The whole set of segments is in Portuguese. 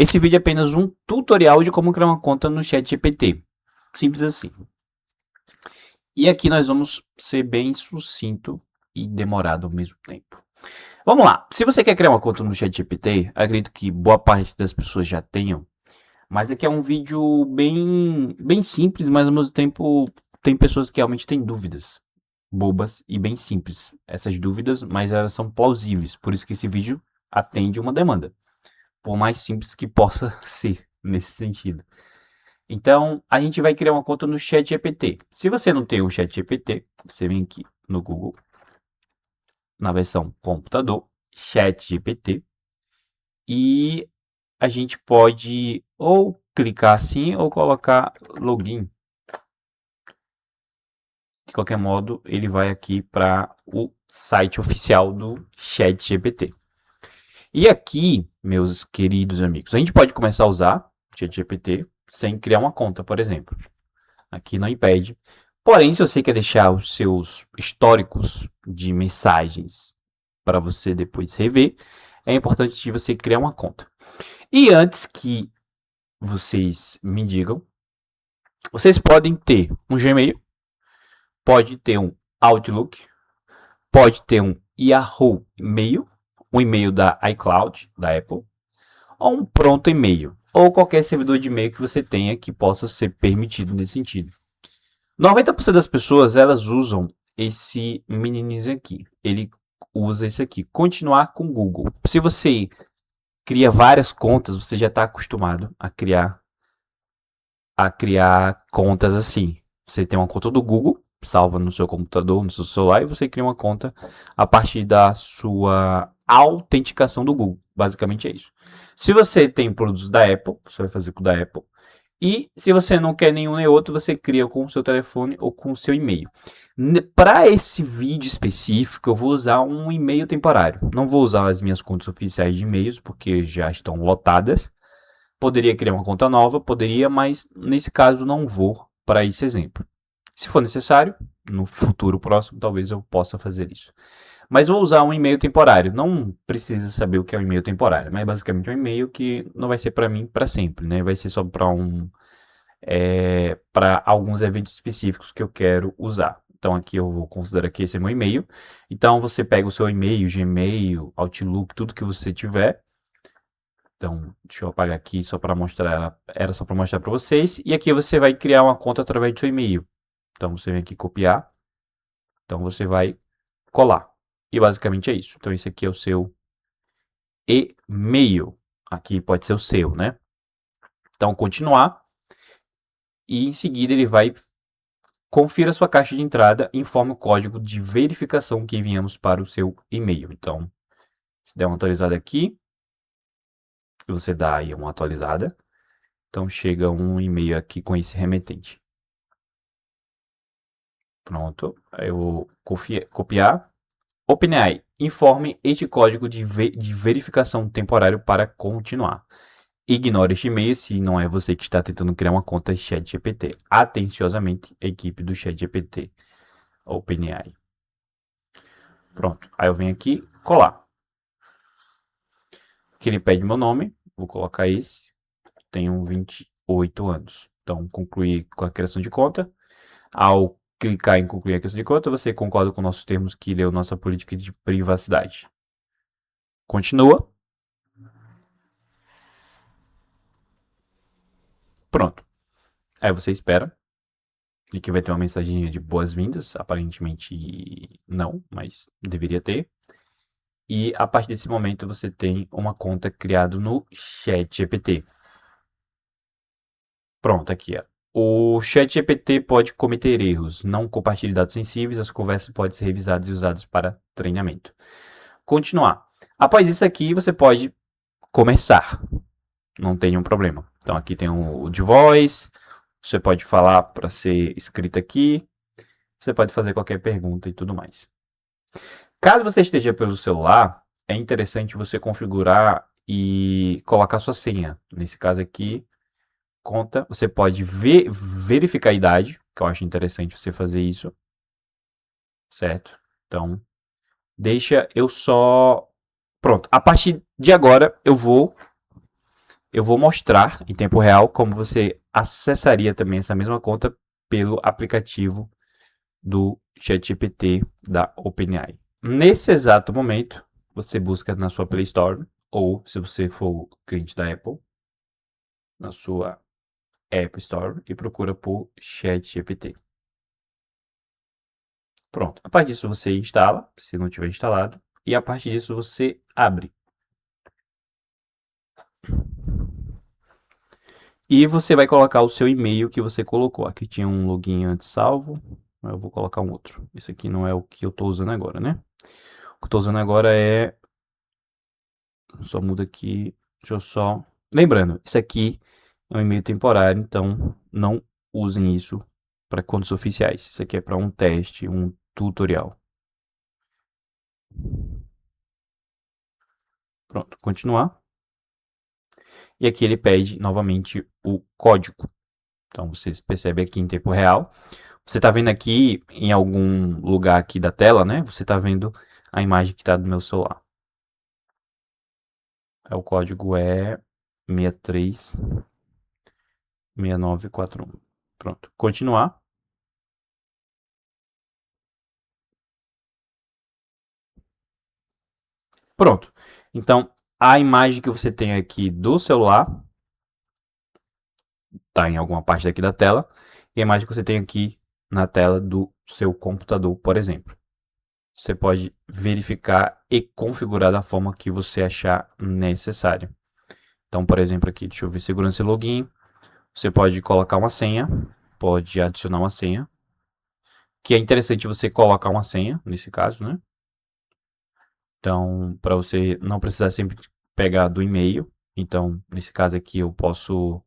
Esse vídeo é apenas um tutorial de como criar uma conta no ChatGPT. Simples assim. E aqui nós vamos ser bem sucinto e demorado ao mesmo tempo. Vamos lá. Se você quer criar uma conta no ChatGPT, acredito que boa parte das pessoas já tenham. Mas aqui é um vídeo bem simples, mas ao mesmo tempo tem pessoas que realmente têm dúvidas bobas e bem simples. Essas dúvidas, mas elas são plausíveis. Por isso que esse vídeo atende uma demanda. Por mais simples que possa ser nesse sentido. Então, a gente vai criar uma conta no ChatGPT. Se você não tem o ChatGPT, você vem aqui no Google, na versão computador, ChatGPT, e a gente pode ou clicar assim ou colocar login. De qualquer modo, ele vai aqui para o site oficial do ChatGPT. E aqui, meus queridos amigos, a gente pode começar a usar o ChatGPT sem criar uma conta, por exemplo. Aqui não impede. Porém, se você quer deixar os seus históricos de mensagens para você depois rever, é importante que você criar uma conta. E antes que vocês me digam, vocês podem ter um Gmail, pode ter um Outlook, pode ter um Yahoo Mail, um e-mail da iCloud, da Apple, ou um pronto e-mail, ou qualquer servidor de e-mail que você tenha que possa ser permitido nesse sentido. 90% das pessoas, elas usam esse menininho aqui. Ele usa esse aqui, continuar com o Google. Se você cria várias contas, você já está acostumado a criar contas assim. Você tem uma conta do Google, salva no seu computador, no seu celular, e você cria uma conta a partir da sua autenticação do Google. Basicamente é isso. Se você tem produtos da Apple, você vai fazer com o da Apple. E se você não quer nenhum nem outro, você cria com o seu telefone ou com o seu e-mail. Para esse vídeo específico, eu vou usar um e-mail temporário. Não vou usar as minhas contas oficiais de e-mails, porque já estão lotadas. Poderia criar uma conta nova, poderia, mas nesse caso não vou para esse exemplo. Se for necessário, no futuro próximo, talvez eu possa fazer isso. Mas vou usar um e-mail temporário. Não precisa saber o que é um e-mail temporário, mas basicamente é um e-mail que não vai ser para mim para sempre, né? Vai ser só para para alguns eventos específicos que eu quero usar. Então aqui eu vou considerar que esse é meu e-mail. Então você pega o seu e-mail, Gmail, Outlook, tudo que você tiver. Então, deixa eu apagar aqui só para mostrar, era só para mostrar para vocês. E aqui você vai criar uma conta através do seu e-mail. Então você vem aqui copiar. Então você vai colar. E basicamente é isso. Então esse aqui é o seu e-mail. Aqui pode ser o seu, né? Então continuar. E em seguida ele vai confira sua caixa de entrada e informe o código de verificação que enviamos para o seu e-mail. Então, se der uma atualizada aqui, você dá aí uma atualizada. Então chega um e-mail aqui com esse remetente. Pronto. Aí eu vou copiar. OpenAI, informe este código de verificação temporário para continuar. Ignore este e-mail se não é você que está tentando criar uma conta ChatGPT. Atenciosamente, equipe do ChatGPT, OpenAI. Pronto. Aí eu venho aqui, colar. Aqui ele pede meu nome, vou colocar esse. Tenho 28 anos. Então, concluir com a criação de conta. Ao clicar em concluir a criação de conta, você concorda com nossos termos que leu nossa política de privacidade. Continua. Pronto. Aí você espera. E que vai ter uma mensagem de boas-vindas. Aparentemente não, mas deveria ter. E a partir desse momento você tem uma conta criada no ChatGPT. Pronto, aqui ó. O ChatGPT pode cometer erros. Não compartilhe dados sensíveis. As conversas podem ser revisadas e usadas para treinamento. Continuar. Após isso aqui, você pode começar. Não tem nenhum problema. Então aqui tem o de voz. Você pode falar para ser escrito aqui. Você pode fazer qualquer pergunta e tudo mais. Caso você esteja pelo celular, é interessante você configurar e colocar sua senha. Nesse caso aqui, conta. Você pode verificar a idade, que eu acho interessante você fazer isso. Certo? Então, deixa eu só... Pronto. A partir de agora, eu vou eu vou mostrar em tempo real como você acessaria também essa mesma conta pelo aplicativo do ChatGPT da OpenAI. Nesse exato momento, você busca na sua Play Store, ou se você for cliente da Apple, na sua App Store e procura por ChatGPT. Pronto. A partir disso você instala, se não tiver instalado, e a partir disso você abre. E você vai colocar o seu e-mail que você colocou. Aqui tinha um login antes salvo, eu vou colocar um outro. Esse aqui não é o que eu estou usando agora, né? O que eu estou usando agora é... Só muda aqui, deixa eu só... Lembrando, isso aqui é um e-mail temporário, então não usem isso para contas oficiais. Isso aqui é para um teste, um tutorial. Pronto, continuar. E aqui ele pede novamente o código. Então vocês percebem aqui em tempo real. Você está vendo aqui em algum lugar aqui da tela, né? Você está vendo a imagem que está do meu celular. O código é 636941. Pronto, continuar. Pronto. Então, a imagem que você tem aqui do celular está em alguma parte daqui da tela. E a imagem que você tem aqui na tela do seu computador, por exemplo. Você pode verificar e configurar da forma que você achar necessário. Então, por exemplo, aqui, deixa eu ver, segurança e login. Você pode colocar uma senha, pode adicionar uma senha. Que é interessante você colocar uma senha, nesse caso, né? Então, para você não precisar sempre pegar do e-mail. Então, nesse caso aqui, eu posso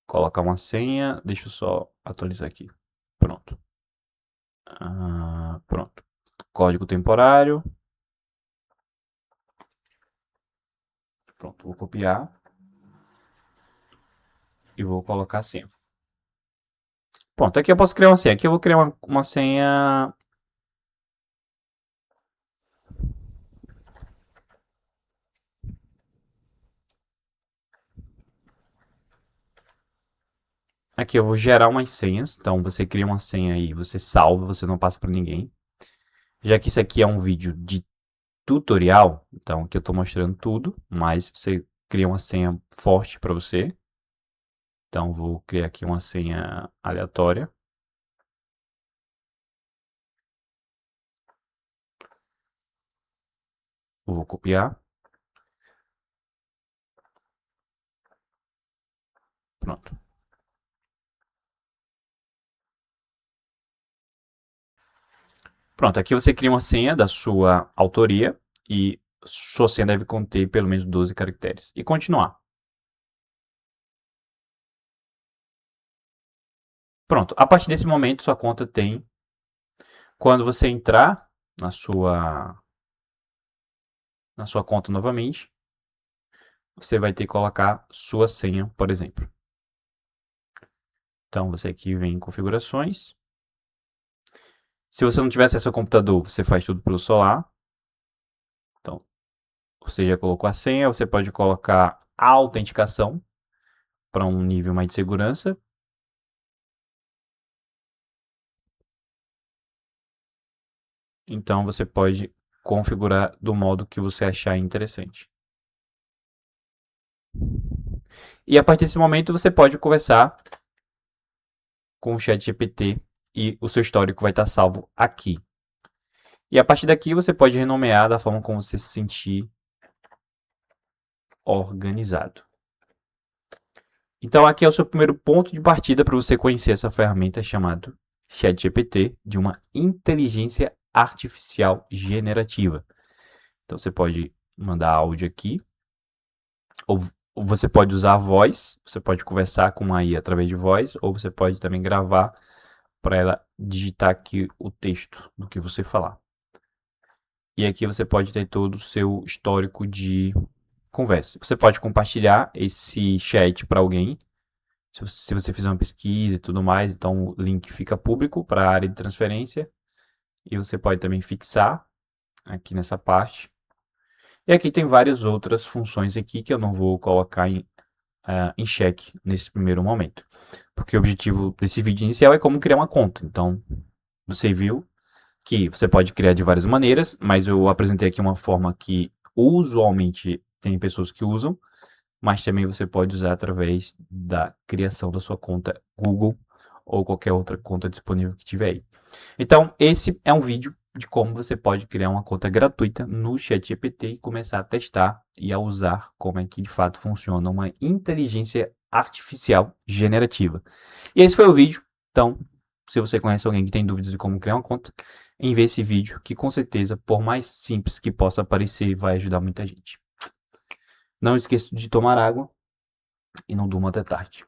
colocar uma senha. Deixa eu só atualizar aqui. Pronto. Pronto. Código temporário. Pronto, vou copiar. E vou colocar a senha. Pronto, aqui eu posso criar uma senha. Aqui eu vou criar uma senha... Aqui eu vou gerar umas senhas. Então você cria uma senha aí, você salva, você não passa para ninguém. Já que isso aqui é um vídeo de tutorial, então aqui eu estou mostrando tudo, mas você cria uma senha forte para você. Então vou criar aqui uma senha aleatória. Vou copiar. Pronto. Pronto, aqui você cria uma senha da sua autoria e sua senha deve conter pelo menos 12 caracteres. E continuar. Pronto, a partir desse momento sua conta tem... Quando você entrar na sua conta novamente, você vai ter que colocar sua senha, por exemplo. Então você aqui vem em configurações. Se você não tiver acesso ao computador, você faz tudo pelo celular. Então, você já colocou a senha, você pode colocar a autenticação para um nível mais de segurança. Então, você pode configurar do modo que você achar interessante. E a partir desse momento, você pode conversar com o ChatGPT e o seu histórico vai estar salvo aqui. E a partir daqui, você pode renomear da forma como você se sentir organizado. Então, aqui é o seu primeiro ponto de partida para você conhecer essa ferramenta chamada ChatGPT, de uma inteligência artificial generativa. Então, você pode mandar áudio aqui, ou você pode usar a voz, você pode conversar com a IA através de voz, ou você pode também gravar para ela digitar aqui o texto do que você falar. E aqui você pode ter todo o seu histórico de conversa. Você pode compartilhar esse chat para alguém, se você fizer uma pesquisa e tudo mais, então o link fica público para a área de transferência. E você pode também fixar aqui nessa parte. E aqui tem várias outras funções aqui que eu não vou colocar em xeque nesse primeiro momento. Porque o objetivo desse vídeo inicial é como criar uma conta. Então, você viu que você pode criar de várias maneiras, mas eu apresentei aqui uma forma que usualmente tem pessoas que usam, mas também você pode usar através da criação da sua conta Google ou qualquer outra conta disponível que tiver aí. Então, esse é um vídeo de como você pode criar uma conta gratuita no ChatGPT e começar a testar e a usar como é que de fato funciona uma inteligência artificial generativa. E esse foi o vídeo. Então, se você conhece alguém que tem dúvidas de como criar uma conta, envie esse vídeo que com certeza, por mais simples que possa parecer, vai ajudar muita gente. Não esqueça de tomar água e não durma até tarde.